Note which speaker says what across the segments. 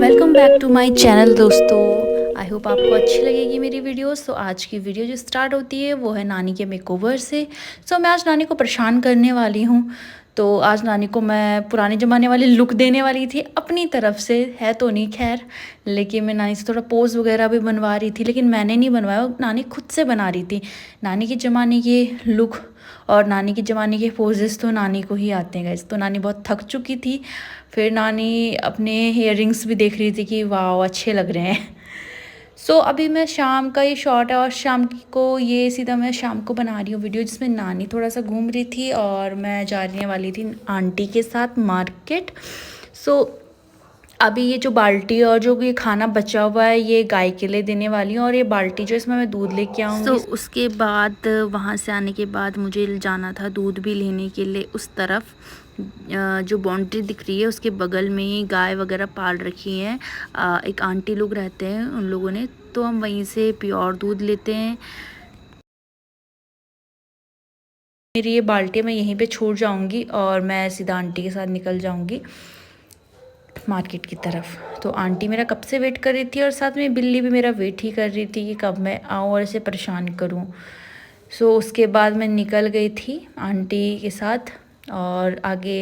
Speaker 1: Welcome back to my channel दोस्तों। I hope आपको अच्छी लगेगी मेरी वीडियोस। तो आज की वीडियो जो स्टार्ट होती है वो है नानी के मेकओवर से। मैं आज नानी को परेशान करने वाली हूँ। तो आज नानी को मैं पुराने ज़माने वाली लुक देने वाली थी अपनी तरफ से, है तो नहीं खैर, लेकिन मैं नानी से थोड़ा पोज वगैरह भी बनवा रही थी, लेकिन मैंने नहीं बनवाया, नानी खुद से बना रही थी। नानी के ज़माने की लुक और नानी के ज़माने के पोजेस तो नानी को ही आते हैं गाइस। तो नानी बहुत थक चुकी थी। फिर नानी अपने इयररिंग्स भी देख रही थी कि वाह अच्छे लग रहे हैं। अभी मैं शाम का ये शॉट है और शाम को ये सीधा मैं शाम को बना रही हूँ वीडियो, जिसमें नानी थोड़ा सा घूम रही थी और मैं जाने वाली थी आंटी के साथ मार्केट। अभी ये जो बाल्टी और जो ये खाना बचा हुआ है ये गाय के लिए देने वाली हूँ, और ये बाल्टी जो इसमें मैं दूध लेके आऊँगी। उसके बाद वहाँ से आने के बाद मुझे जाना था दूध भी लेने के लिए उस तरफ। जो बाउंड्री दिख रही है उसके बगल में ही गाय वगैरह पाल रखी हैं। एक आंटी लोग रहते हैं उन लोगों ने, तो हम वहीं से प्योर दूध लेते हैं। मेरी ये बाल्टी मैं यहीं पे छोड़ जाऊंगी और मैं सीधा आंटी के साथ निकल जाऊंगी मार्केट की तरफ। तो आंटी मेरा कब से वेट कर रही थी और साथ में बिल्ली भी मेरा वेट ही कर रही थी कि कब मैं आऊँ और इसे परेशान करूँ। उसके बाद मैं निकल गई थी आंटी के साथ और आगे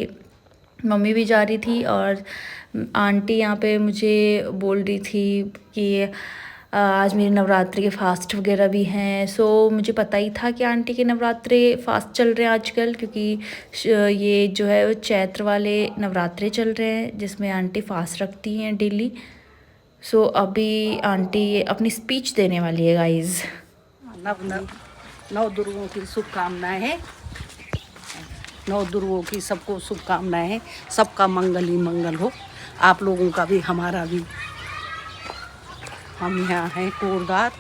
Speaker 1: मम्मी भी जा रही थी। और आंटी यहाँ पे मुझे बोल रही थी कि आज मेरे नवरात्रि के फास्ट वगैरह भी हैं। मुझे पता ही था कि आंटी के नवरात्रे फास्ट चल रहे हैं आजकल, क्योंकि ये जो है वो चैत्र वाले नवरात्रे चल रहे हैं जिसमें आंटी फास्ट रखती हैं डेली। अभी आंटी अपनी स्पीच देने वाली है गाइज।
Speaker 2: नौ दुर्गों की शुभकामनाएं हैं। नौ दुर्गों की सबको शुभकामनाएं हैं। सबका मंगल ही मंगल हो, आप लोगों का भी हमारा भी। हम यहाँ हैं कोरदार,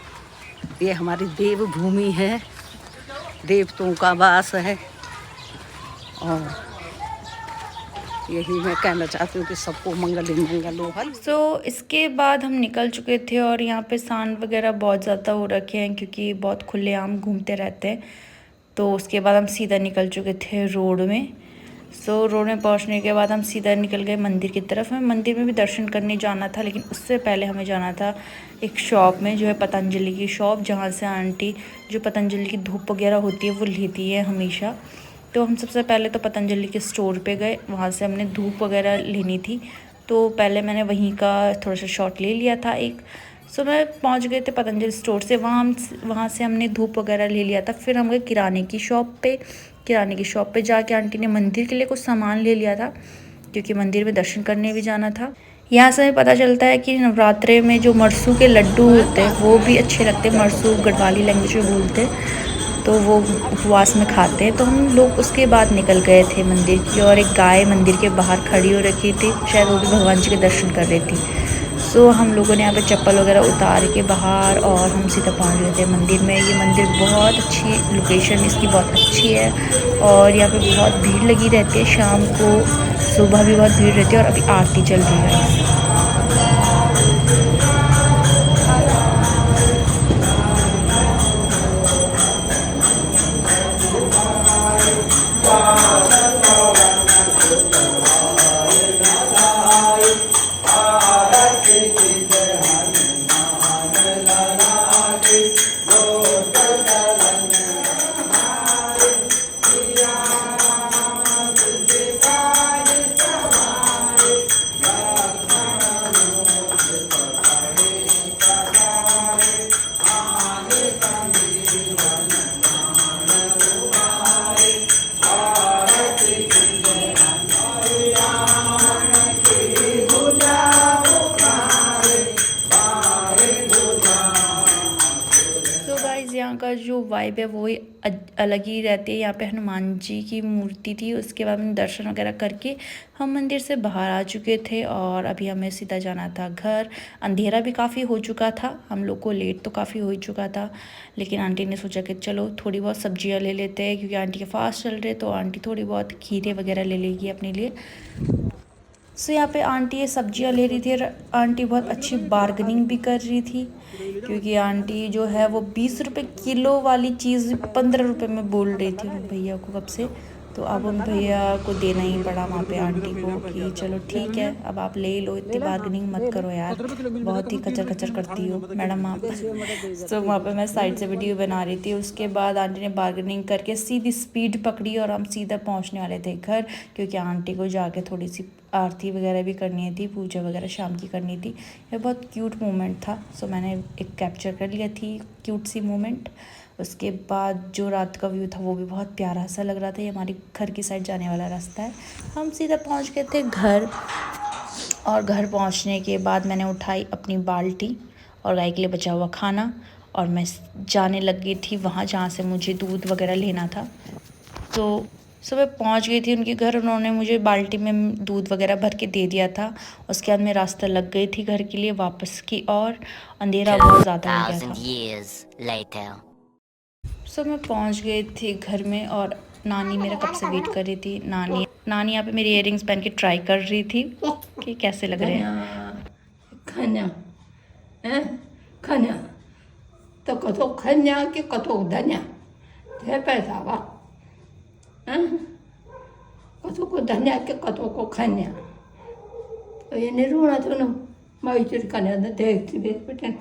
Speaker 2: ये हमारी देव भूमि है, देवताओं का वास है। और यही मैं कहना चाहती हूँ कि सबको मंगल ही मंगल हो।
Speaker 1: इसके बाद हम निकल चुके थे और यहाँ पे सांड वगैरह बहुत ज़्यादा हो रखे हैं क्योंकि बहुत खुलेआम घूमते रहते हैं। तो उसके बाद हम सीधा निकल चुके थे रोड में। रोड में पहुँचने के बाद हम सीधा निकल गए मंदिर की तरफ। हमें मंदिर में भी दर्शन करने जाना था, लेकिन उससे पहले हमें जाना था एक शॉप में जो है पतंजलि की शॉप, जहाँ से आंटी जो पतंजलि की धूप वगैरह होती है वो लेती है हमेशा। तो हम सबसे पहले तो पतंजलि के स्टोर पे गए, वहाँ से हमने धूप वगैरह लेनी थी। तो पहले मैंने वहीं का थोड़ा सा शॉट ले लिया था एक। मैं पहुँच गए थे पतंजलि स्टोर से, वहाँ से हमने धूप वगैरह ले लिया था। फिर हम गए किराने की शॉप पे। किराने की शॉप पे जाके आंटी ने मंदिर के लिए कुछ सामान ले लिया था, क्योंकि मंदिर में दर्शन करने भी जाना था। यहाँ से हमें पता चलता है कि नवरात्रे में जो मरसू के लड्डू होते हैं वो भी अच्छे लगते हैं। मरसू गढ़वाली लैंग्वेज में बोलते हैं, तो वो उपवास में खाते हैं। तो हम लोग उसके बाद निकल गए थे मंदिर की, और एक गाय मंदिर के बाहर खड़ी हो रखी थी, शायद वो भी भगवान जी के दर्शन कर रही थी। हम लोगों ने यहाँ पे चप्पल वगैरह उतार के बाहर और हम सीधा पहुँच गए थे मंदिर में। ये मंदिर बहुत अच्छी, लोकेशन इसकी बहुत अच्छी है और यहाँ पे बहुत भीड़ लगी रहती है शाम को, सुबह भी बहुत भीड़ रहती है। और अभी आरती चल रही है। यहाँ का जो वाइब है वो ही अलग ही रहती है। यहाँ पे हनुमान जी की मूर्ति थी। उसके बाद में दर्शन वगैरह करके हम मंदिर से बाहर आ चुके थे और अभी हमें सीधा जाना था घर। अंधेरा भी काफ़ी हो चुका था, हम लोग को लेट तो काफ़ी हो ही चुका था, लेकिन आंटी ने सोचा कि चलो थोड़ी बहुत सब्जियाँ ले लेते हैं, क्योंकि आंटी के फास्ट चल रहे, तो आंटी थोड़ी बहुत खीरे वगैरह ले लेगी अपने लिए। यहाँ पे आंटी ये सब्जियां ले रही थी और आंटी बहुत अच्छी बार्गेनिंग भी कर रही थी, क्योंकि आंटी जो है वो 20 रुपये किलो वाली चीज़ 15 रुपये में बोल रही थी भैया को कब से। तो अब उन भैया को देना ही पड़ा वहाँ पे आंटी को कि चलो ठीक है अब आप ले लो, इतनी बार्गेनिंग मत करो यार, बहुत ही कचर कचर करती हो मैडम आप। तो वहाँ पे मैं साइड से वीडियो बना रही थी। उसके बाद आंटी ने बार्गेनिंग करके सीधी स्पीड पकड़ी और हम सीधा पहुँचने वाले थे घर, क्योंकि आंटी को जाके थोड़ी सी आरती वगैरह भी करनी थी, पूजा वगैरह शाम की करनी थी। ये बहुत क्यूट मोमेंट था, सो मैंने एक कैप्चर कर लिया थी क्यूट सी मोमेंट। उसके बाद जो रात का व्यू था वो भी बहुत प्यारा सा लग रहा था। ये हमारी घर की साइड जाने वाला रास्ता है। हम सीधा पहुंच गए थे घर, और घर पहुंचने के बाद मैंने उठाई अपनी बाल्टी और गाय के लिए बचा हुआ खाना, और मैं जाने लग गई थी वहाँ जहाँ से मुझे दूध वगैरह लेना था। तो सुबह पहुँच गई थी उनके घर, उन्होंने मुझे बाल्टी में दूध वगैरह भर के दे दिया था। उसके बाद मैं रास्ता लग गई थी घर के लिए वापस की, और अंधेरा बहुत ज़्यादा हो गया था। सो मैं पहुंच गई थी घर में, और नानी मेरा कब से वेट कर रही थी। नानी यहाँ पे मेरी इयररिंग्स पहन के ट्राई कर रही थी कि कैसे लग रहे हैं।
Speaker 3: खाना खाना तो कतो खाना कि कतो धन्या ते पैसा वा कतो को धन्या कि कतो को खाना तो ये नहीं रोना तो ना मैं इधर खाना देखती बेटे।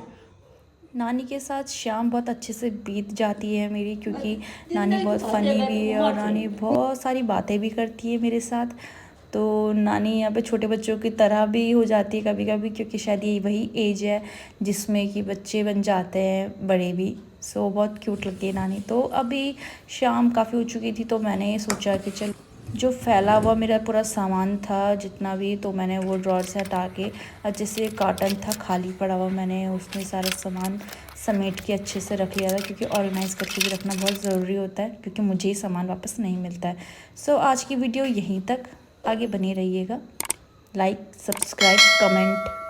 Speaker 1: नानी के साथ शाम बहुत अच्छे से बीत जाती है मेरी, क्योंकि नानी बहुत फ़नी भी है और नानी बहुत सारी बातें भी करती है मेरे साथ। तो नानी यहाँ पे छोटे बच्चों की तरह भी हो जाती है कभी कभी, क्योंकि शायद ये वही एज है जिसमें कि बच्चे बन जाते हैं बड़े भी। सो बहुत क्यूट लगती है नानी। तो अभी शाम काफ़ी हो चुकी थी, तो मैंने सोचा कि चल जो फैला हुआ मेरा पूरा सामान था जितना भी, तो मैंने वो ड्रॉर से हटा के अच्छे से कार्टन था खाली पड़ा हुआ, मैंने उसमें सारा सामान समेट के अच्छे से रख लिया था, क्योंकि ऑर्गेनाइज़ करके भी रखना बहुत ज़रूरी होता है, क्योंकि मुझे ही सामान वापस नहीं मिलता है। सो आज की वीडियो यहीं तक, आगे बने रहिएगा। Like, subscribe, comment